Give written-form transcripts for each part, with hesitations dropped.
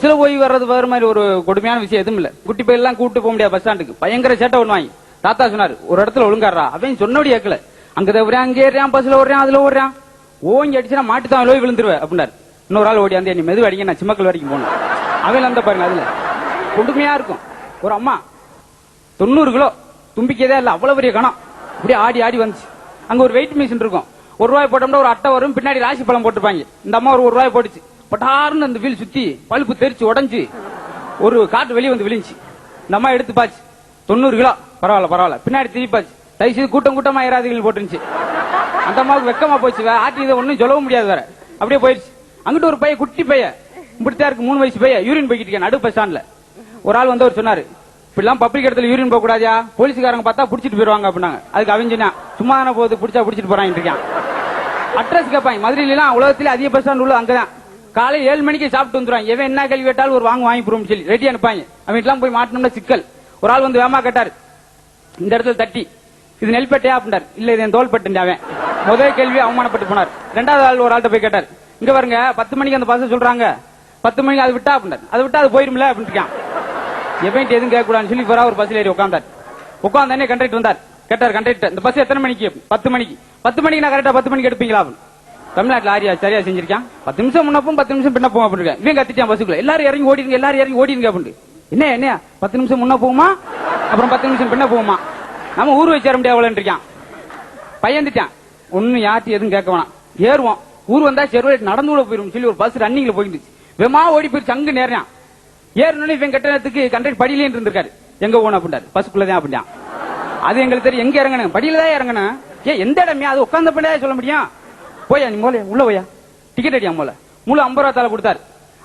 சில போய் வர்றது வேற மாதிரி ஒரு கொடுமையான விஷயம் எதுவும் இல்ல. குட்டி பையன் எல்லாம் கூட்டு போக முடியாது பஸ் ஸ்டாண்டுக்கு. பயங்கர சேட்டை பண்ணுவாங்க. தாத்தா சொன்னாரு ஒரு இடத்துல ஒழுங்காடுறா. அவன் சொன்னபடி கேட்கல. அங்க தவிர அங்கே ஏறான், பஸ்ல ஓடுறான், அதுல ஓடுறான். ஓங்கி அடிச்சுனா மாட்டுதான் லோய் விழுந்துருவேன் அப்படின்னாரு. இன்னொரு ஆள் ஓடி வந்து நீ மெது அடிங்க, நான் சிம்மக்கல் வரைக்கும் போனேன். அவன் அந்த பாருங்க அதுல கொடுமையா இருக்கும். ஒரு அம்மா 90 கிலோ தும்பிக்கதே இல்ல, அவ்வளவு பெரிய கணம் இப்படி ஆடி ஆடி வந்துச்சு. அங்க ஒரு வெயிட் மிஷின் இருக்கும். ₹1 போட்டோம்னா ஒரு அட்டை வரும், பின்னாடி ராசி பழம் போட்டுப்பாங்க. இந்த அம்மா ஒரு ₹1 போட்டுச்சு. பட்டாருன்னு அந்த வீல் சுத்தி பல்பு தெரிச்சு உடஞ்சு ஒரு காட்டு வெளியே வந்து விழுந்துச்சு. இந்த அம்மா எடுத்து பாச்சு 90 கிலோ. பரவாயில்ல பரவாயில்ல. பின்னாடி திருப்பாச்சு. தயவுசெய்து கூட்டம் கூட்டமா ஏறாதீர்கள் போட்டுருச்சு. அந்த அம்மாவுக்கு வெக்கமா போச்சு. ஆட்டி இதை ஒன்னும் சொல்லவும் முடியாது வேற. அப்படியே போயிருச்சு. அங்கிட்டு ஒரு பையன், குட்டி பையன், இப்படித்தான் இருக்கு, 3 வயசு பையன், யூரின் போய்கிட்டு இருக்கேன் நடு பஸ் ஸ்டாண்ட்ல. ஒரு ஆள் வந்து அவர் சொன்னாரு, இப்படிலாம் பப்ளிக் இடத்துல யூரின் போக கூடாதா, போலீஸ்காரங்க பார்த்தா புடிச்சிட்டு போயிருவாங்க அப்படின்னாங்க. அதுக்கு அவங்க சும்மா தானே போகுது, பிடிச்சா பிடிச்சிட்டு போறாங்க இருக்கான். அட்ரஸ் கேட்பாங்க. மதுரையிலாம் உலகத்திலே அதிக பஸ் ஸ்டாண்ட் உள்ள அங்கதான். காலை 7 மணிக்கு சாப்பிட்டு வந்துருவாங்க. எவன் என்ன கேள்வி கேட்டாலும் ஒரு வாங்கி போறோம் சொல்லி ரெடி அனுப்பாங்க. அவன் எல்லாம் போய் மாட்டணும்னா சிக்கல். ஒரு ஆள் வந்து வேமா கேட்டாரு, இந்த இடத்துல தட்டி இது நெல்பேட்டையா அப்படின்னாரு. இல்ல இது என் தோல்பட்டு. அவன் முதல் கேள்வி அவமானப்பட்டு போனார். 2வது ஆள் ஒரு ஆள்கிட்ட போய் கேட்டார், இங்க பாருங்க 10 மணிக்கு அந்த பஸ் சொல்றாங்க, 10 மணிக்கு அது விட்டா அப்படின்னாரு. அது விட்டா அது போயிரும்ல அப்படின்னு. எவன் எதுவும் கேட்க கூடாதுன்னு சொல்லி ஒரு பஸ்ல ஏறி உட்காந்தார். உட்காந்தே கண்டக்டர் வந்தார். கேட்டார் கண்டக்டர், இந்த பஸ் எத்தனை மணிக்கு? 10 மணிக்கு. 10 மணிக்கு நான் கரெக்டா 10 மணிக்கு எடுப்பீங்களா? தமிழ்நாட்டில் ஆரியா சரியா செஞ்சிருக்கான். 10 நிமிஷம் முன்னப்பும் 10 நிமிஷம் பின்ன போகும் அப்படின்னு. இவன் கத்திட்டான் பஸ்ஸுக்குள்ள, எல்லாரும் இறங்கி ஓடிடுங்க, எல்லாரும் இறங்கி ஓடிடுங்க அப்படின்னு. என்ன 10 நிமிஷம் முன்ன போகுமா, அப்புறம் 10 நிமிஷம் பின்ன போகுமா? நம்ம ஊர் வச்சு முடியாது அவ்வளோன்றிருக்கான். பயந்துட்டான். ஒன்னும் யார்ட்டி எதுவும் கேட்க வேணாம், ஏறுவோம். ஊர் வந்தா செருவல் நடந்து கூட போயிரும் சொல்லி ஒரு பஸ் ரன்னிங்ல போயிட்டு வெமா ஓடி போயிடுச்சு. அங்கு நேரம் ஏறணும்னு இவன் கட்டணத்துக்கு கண்டக்டர் படியிலே இருந்திருக்காரு. எங்க போகணும் அப்படின்றாரு. பஸ்ஸுக்குள்ளதான் அப்படின்னா. அது எங்களுக்கு தெரியும். எங்க இறங்கணும்? படியில தான் இறங்கணும். ஏன் எந்த இடமே அது உட்கார்ந்த பிள்ளையா சொல்ல முடியும்? போயா நீ மூல உள்ள போயா, டிக்கெட் அடியா மூல 50 ரூபா தலை கொடுத்தாரு.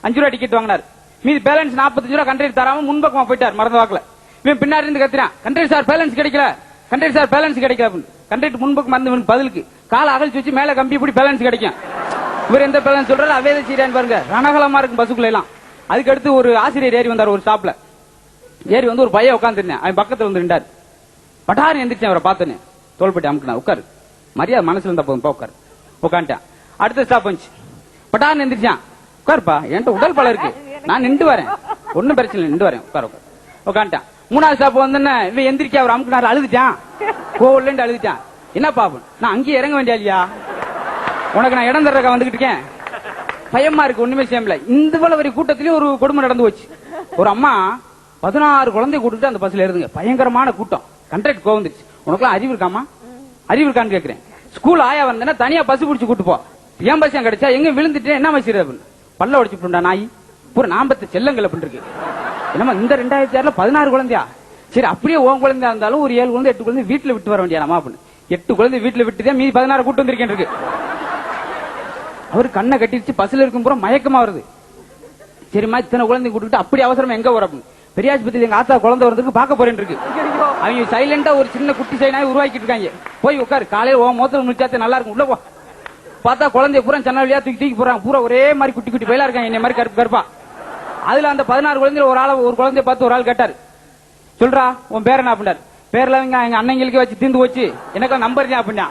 5 ரூபா டிக்கெட் வாங்கினார். மீதி பேலன்ஸ் 45 ரூபா கண்டக்டர் தராம முன்பக்கமா போயிட்டார். மறந்த வாக்குல இவன் பின்னாடி இருந்து கத்துறான், கண்டக்டர் சார் பேலன்ஸ் கிடைக்கல, கண்டக்டர் சார் பேலன்ஸ் கிடைக்கல அப்படின்னு. கண்டக்டர் முன்பக்கம் மறந்து பதிலுக்கு கால அகழ்ச்சி வச்சு மேல கம்பி இப்படி பேலன்ஸ் கிடைக்கும். இவர் எந்த பேலன்ஸ் சொல்றாரு அவேத சீரான்னு பாருங்க. ரணகலமா இருக்கும் பஸ்ஸுக்குள்ள எல்லாம். அதுக்கு அடுத்து ஒரு ஆசிரியர் ஏறி வந்தார். ஒரு ஸ்டாப்ல ஏறி வந்து ஒரு பையன் உட்காந்துருந்தேன். அவன் பக்கத்துல வந்து நின்றார். பட்டாரு எந்திரிச்சேன். அவரை பார்த்தேன்னு தோல்பட்டி அமுக்குனா, உட்காரு மரியாதை மனசுல இருந்தா போதும் உட்காரு. உட்காந்துட்டான். அடுத்த ஸ்டாப் வந்துச்சு. பட்டாரு எந்திரிச்சான். உட்காருப்பா, என்கிட்ட உடல் பலம் இருக்கு, நான் நின்று வரேன், ஒன்னும் பிரச்சனை இல்லை, நின்று வரேன், உட்காரு உட்காரு. உட்காந்துட்டான். 3வது ஸ்டாப் வந்து இவன் எந்திரிக்க அவர் அமுக்குனாரு. அழுதுட்டான். கோவில்ல அழுதுட்டான். என்ன பாப்பன், நான் அங்கேயே இறங்க வேண்டியா இல்லையா? உனக்கு நான் இடம் தர்றக்க வந்துகிட்டு இருக்கேன், பயமா இருக்கு, ஒண்ணுமே செய்யல. இந்த வரை கூட்டத்திலேயே ஒரு கொடுமை நடந்து போச்சு. ஒரு அம்மா 16 குழந்தை கூட்டிட்டு அந்த பஸ்ல இருந்துங்க. பயங்கரமான கூட்டம். கண்டக்டர் கோவந்துச்சு. உனக்குலாம் அறிவு இருக்காமா, அறிவு இருக்கான்னு கேட்கிறேன். ஸ்கூல் ஆயா வந்தேன்னா தனியா பஸ் பிடிச்சு கூட்டு போ. ஏன் பஸ் கிடைச்சா எங்க விழுந்துட்டு என்ன மசிறு அப்படின்னு பல்ல உடைச்சுட்டா நாய் பூரா 40 செல்லங்கள் அப்படின்னு இருக்கு. என்னமா இந்த 2006 16 குழந்தையா? சரி அப்படியே உன் குழந்தையா இருந்தாலும் ஒரு 7 குழந்தை 8 குழந்தை வீட்டுல விட்டு வர வேண்டியா நம்ம அப்படின்னு. 8 குழந்தை வீட்டுல விட்டுதான் மீதி 16 கூட்டு வந்திருக்கேன் இருக்கு. அவரு கண்ணை கட்டிடுச்சு. பஸ்ல இருக்கும் பூரா மயக்கமா வருது. சரிம்மா இத்தனை குழந்தை கூட்டுக்கிட்டு அப்படி அவசரமா எங்க வர? பெரியாஸ்பத்திரி எங்க ஆத்தா குழந்தை வரதுக்கு பார்க்க போறேன்னு இருக்கு. அவங்க சைலண்டா ஒரு சின்ன குட்டி சைனாவை உருவாக்கிட்டு இருக்காங்க. போய் உட்காரு, காலையில ஓ மோத்தல முடிச்சாத்தே நல்லா இருக்கும், உள்ள போ. பார்த்தா குழந்தைய பூரா சன்ன வழியா தூக்கி போறாங்க. பூரா ஒரே மாதிரி குட்டி குட்டி பயிலா இருக்காங்க, என்ன மாதிரி கருப்பு கருப்பா. அதுல அந்த 16 குழந்தைல ஒரு குழந்தைய பார்த்து ஒரு ஆள் கேட்டாரு, சொல்றா உன் பேர் என்ன அப்படின்னாரு. பேர்ல எங்க அண்ணங்களுக்கு வச்சு தீர்ந்து போச்சு, எனக்கு நம்பர் தான் அப்படின்னா.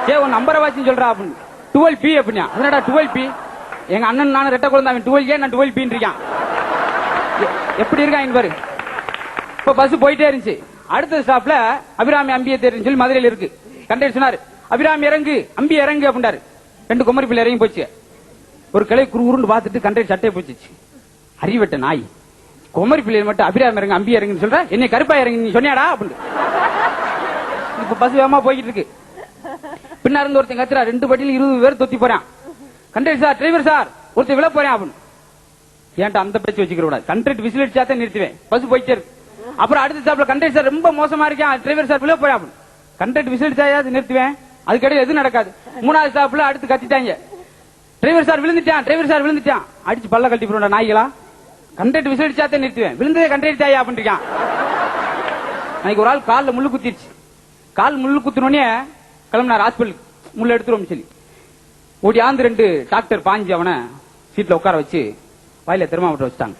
சே உன் நம்பரை வச்சு சொல்றா அப்படின்னு. 12P அப்படின்னா. அதனடா 12P? எங்க அண்ணன் நானும் ரெட்ட குழந்தை, அவன் 12A நான் 12P இருக்கான். எப்படி இருக்காங்க பாரு. இப்ப பஸ் போயிட்டே இருந்துச்சு. அடுத்த ஸ்டாப்ல அபிராமி அம்பியை தேர்ன்னு சொல்லி மதுரையில் இருக்கு. கண்டக்டர் சொன்னாரு, அபிராமி இறங்கு, அம்பி இறங்கு அப்படின்னாரு. 2 குமரி பிள்ளை இறங்கி போச்சு. ஒரு கிளை குறுன்னு பார்த்துட்டு கண்டக்டர் சட்டையை போச்சு. அறிவட்ட நாய், குமரி பிள்ளைகள் மட்டும் அபிராமி இறங்கு அம்பி இறங்குன்னு சொல்ற, என்னை கருப்பா இறங்கி நீ சொன்னியாடா அப்படின்னு. இப்ப பஸ் வேகமா போய்கிட்டு இருக்கு. பின்னா இருந்து ஒருத்தன் கத்துறா. 2 பட்டியில 20 பேர் தொத்தி போறான். கண்டக்டர் சார், டிரைவர் சார், ஒருத்தர் விழ போறேன் அப்படின்னு. ஏன்டா அந்த பேச்சு வச்சுக்கிற கூடாது, கண்டக்டர் விசில் அடிச்சாதான் நிறுத்துவேன். பஸ் போயிட்டே இருக்கு. அப்புறம் அடுத்த ஸ்டாப்ல கண்டக்டர் சார் ரொம்ப மோசமா இருக்கான், டிரைவர் சார் விழ போறேன் அப்படின்னு. கண்டக்டர் விசில் அடிச்சாயாவது நிறுத்துவேன், அதுக்கடையில் எதுவும் நடக்காது. 3வது ஸ்டாப்ல அடுத்து கத்திட்டாங்க, டிரைவர் சார் விழுந்துட்டான், டிரைவர் சார் விழுந்துட்டான். அடிச்சு பல்ல கட்டி போறா நாய்களா. கண்டக்டர் விசில் அடிச்சாதான் நிறுத்துவேன், விழுந்ததே கண்டக்டர் தாயா அப்படின்னு. அன்னைக்கு ஒரு ஆள் காலில் முள்ளு குத்திருச்சு. கால் முள்ளு குத்தினோடனே கிளம்பினார் ஹாஸ்பிட்டலுக்கு, முள்ள எடுத்துரும் சொல்லி. ஓடி ஆந்து 2 டாக்டர் பாஞ்சு அவனை சீட்ல உட்கார வச்சு வாயில தெர்மாமீட்டர் வச்சுட்டாங்க.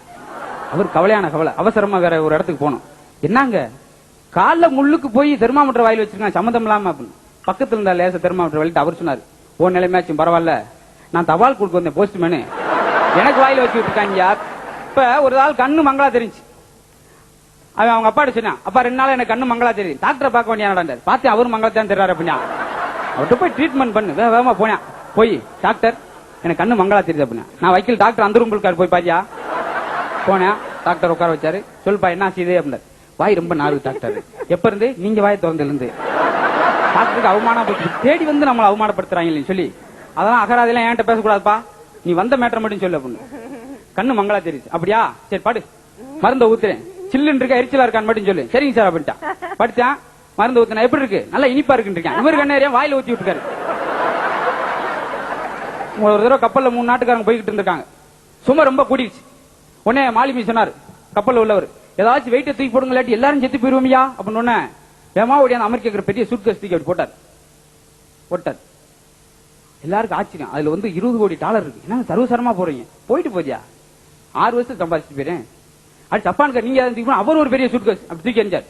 அவர் கவலையான கவலை. அவசரமா வேற ஒரு இடத்துக்கு போனோம். என்னங்க கால முள்ளுக்கு போய் தெர்மாமீட்டர் வாயில வச்சிருக்காங்க, சம்மந்தம் இல்லாம அப்படின்னு. பக்கத்துல இருந்த லேச தெர்மாமீட்டர் வலிட்டு அவர் சொன்னார், ஓ நிலைமையாச்சும் பரவாயில்ல, நான் தபால் கொடுக்க வந்தேன் போஸ்ட்மேனு, எனக்கு வாயில வச்சு விட்டுருக்காங்க. அப்ப ஒரு ஆள் கண்ணு மங்களா தெரிஞ்சு அவன் அவங்க அப்பாட்ட சொன்னான், அப்பா 2 நாள் எனக்கு கண்ணு மங்களா தெரியும், டாக்டரை பார்க்க வேண்டிய நடந்தார். பார்த்து அவரும் மங்களத்தான் தெரியாரு அப்படின்னா அவர்கிட்ட போய் ட்ரீட்மெண்ட் பண்ணு வேகமா போனேன். போய் டாக்டர் எனக்கு கண்ணு மங்களா தெரியுது அப்படின்னா, நான் வைக்கல் டாக்டர் அந்த ரூம் இருக்காரு போய் பாத்தியா. போனேன், டாக்டர் உட்கார வச்சாரு. சொல்லுப்பா என்ன செய்யுது அப்படின்னாரு. வாய் ரொம்ப நாறு டாக்டர். எப்ப இருந்து? நீங்க வாய் திறந்ததுல இருந்து. டாக்டருக்கு அவமானப்படுத்தி தேடி வந்து நம்மளை அவமானப்படுத்துறாங்க சொல்லி அதெல்லாம் அகராதெல்லாம் என்கிட்ட பேசக்கூடாதுப்பா, நீ வந்த மேட்டர் மட்டும் சொல்லு அப்படின்னு. கண்ணு மங்களா தெரியுது அப்படியா, சரி பாடு, மருந்த ஊத்துறேன், சில்லுன்னு இருக்கா எரிச்சலா இருக்கான்னு மட்டும் சொல்லு. சரிங்க சார் அப்படின்ட்டான். படிச்சான், மருந்து ஊத்துனா எப்படி இருக்கு, நல்லா இனிப்பா இருக்குன்னு இருக்கேன். இவரு கண்ணேரியா வாயில ஊத்தி விட்டுருக்காரு. ஒரு தடவை கப்பல்ல 3 நாட்டுக்காரங்க போய்கிட்டு இருந்திருக்காங்க. சும்மா ரொம்ப கூடிடுச்சு. உடனே மாலுமி சொன்னார் கப்பல்ல உள்ளவர், ஏதாச்சும் வெயிட்ட தூக்கி போடுங்க இல்லாட்டி எல்லாரும் செத்து போயிருவோமியா அப்படின்னு. உடனே ஏமா ஓடியா அமெரிக்கா பெரிய சூட்கேஸ் தூக்கி அப்படி போட்டார். எல்லாருக்கும் ஆச்சரியம். அதுல வந்து $20 கோடி இருக்கு. என்ன சர்வசரமா போறீங்க, போயிட்டு போதியா 6 வருஷம் சம்பாதிச்சுட்டு போயிறேன். அது ஜப்பான்கார் நீங்க அவர் ஒரு பெரிய சூட்கேஸ் அப்படி தூக்கி எறிஞ்சார்.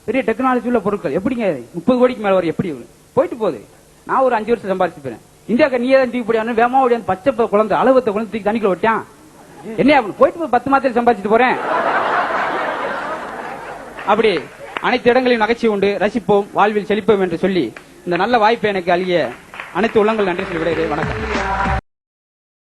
பெரிய டெக்னாலஜி உள்ள பொருட்கள் எப்படிங்க 30 கோடிக்கு மேல வரும், எப்படி போயிட்டு போகுது. நான் ஒரு 5 வருஷம் சம்பாதிச்சு போறேன். இந்தியாக்கா நீ தான் தூக்கி போடியான்னு வேமா ஓடியாந்து பச்சை குழந்தை அளவத்தை குழந்தை தூக்கி தண்ணிக்குள்ள விட்டான். என்ன போயிட்டு 10 மாதத்தில் சம்பாதிச்சுட்டு போறேன். அப்படி அனைத்து இடங்களிலும் நகைச்சி உண்டு, ரசிப்போம், வாழ்வில் செழிப்போம் என்று சொல்லி இந்த நல்ல வாய்ப்பை எனக்கு அளிய அனைத்து உள்ளங்கள் நன்றி சொல்லி விடைகிறேன். வணக்கம்.